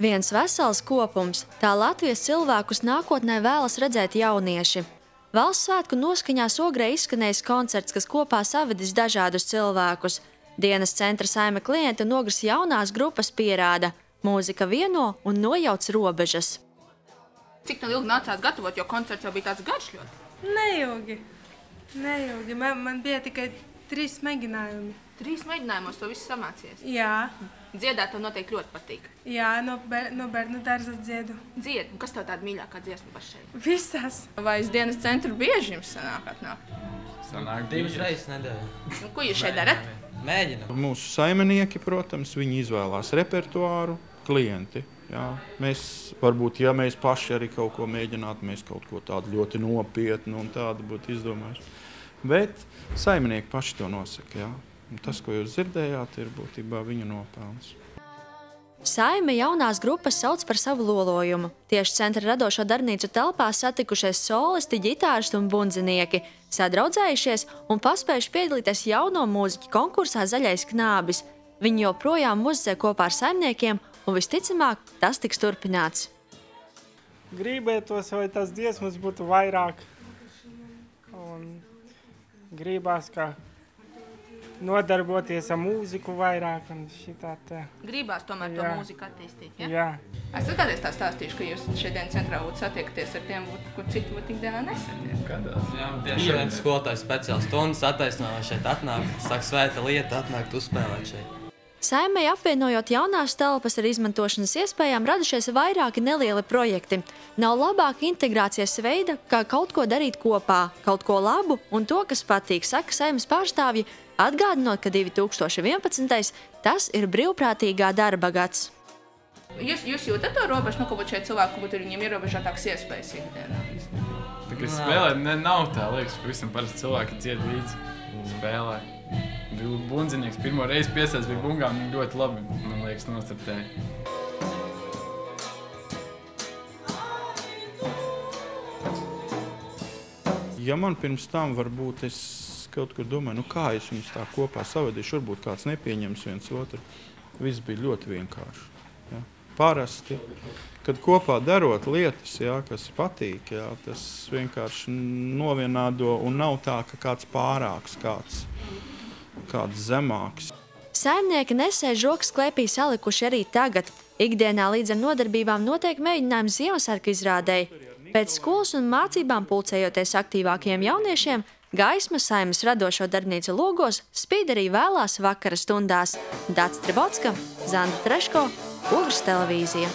Viens vesels kopums, tā Latvijas cilvēkus nākotnē vēlas redzēt jaunieši. Valsts svētku noskaņās Ogrē izskanējis koncerts, kas kopā savedis dažādus cilvēkus. Dienas centra Saime klienti un Ogres jaunās grupas pierāda. Mūzika vieno un nojauc robežas. Cik ilgi nācās gatavot, jo koncerts jau bija tāds garš ļoti? Neilgi. Man bija tikai 3 mēģinājumi. 3 mēģinājumos to visu samācies? Jā. Dziedāt tev noteikti ļoti patīk. Jā, no bērnu dārza dziedu. Dzied, kas tev tāda mīļākā dziesma pašai? Visas. Vai uz dienas centru bieži jums sanāk atnākt? Sanāk 2 reizes nedēļā. Nu, ko jūs šeit darat? Mēģinam. Mūsu saimnieki, protams, viņi izvēlās repertuāru, klienti. Jā. Mēs, varbūt, ja mēs paši arī kaut ko mēģinātu, mēs kaut ko tādu ļoti nopietnu un tādu būtu izdomājuši. Bet saimnieki paši to nosaka, jā. Un tas, ko jūs dzirdējāt, ir būtībā viņu nopelns. Saime jaunās grupas sauc par savu lolojumu. Tieši centra radošo darbnīcu telpā satikušies solisti, ģitāristi un bundzinieki, sadraudzējušies un paspējuši piedalīties jauno mūziķu konkursā Zaļais knābis. Viņi joprojām muzicē kopā ar saimniekiem un visticamāk tas tiks turpināts. Gribētos, vai tas dziesmas būtu vairāk. Un gribās, ka nodarboties ar mūziku vairāk un šitā tā. Gribās tomēr to mūziku attīstīt, ja? Jā. Esat kādreiz tā stāstījuši, ka jūs šeit dienas centrā būtu satiekties ar tiem, kur citu būtu ikdienā nesatiek? Kādās? Jā, tieši šodien skolotājs speciāls stundas attaisno, lai šeit atnāk. Saka svēta lieta atnākt uzspēlēt šeit. Saimei apvienojot jaunās telpas ar izmantošanas iespējām radušies vairāki nelieli projekti. Nav labāka integrācijas veida, kā kaut ko darīt kopā, kaut ko labu un to, kas patīk, saka Saimes pārstāvji, atgādinot, ka 2011. tas ir brīvprātīgā darba gads. Jūs jūtat to robežu, ka šeit cilvēku būtu viņiem ierobežotākas iespējas ikdienā? Tā kā spēlē nav tā, liekas, ka visam parasti cilvēki dzied līdzi spēlē. Bundzinieks pirmo reizi piesaist bija bungām ļoti labi, man liekas, nostartēja. Ja man pirms tam varbūt es kaut kur domāju, kā es viņus tā kopā savadīšu, varbūt kāds nepieņems viens otru, viss bija ļoti vienkārši. Ja. Parasti, kad kopā darot lietas, ja, kas patīk, ja, tas vienkārši novienādo un nav tā, ka kāds pārāks, kāds zemāks. Saimnieki nesēž rokas klēpī salikuši arī tagad. Ikdienā līdz ar nodarbībām notiek mēģinājums Ziemassvētku izrādēji. Pēc skolas un mācībām pulcējoties aktīvākiem jauniešiem, gaisma Saimes radošo darbnīcu logos spīd arī vēlās vakara stundās. Dācis Trebotska, Zanda Treško, Ogres televīzija.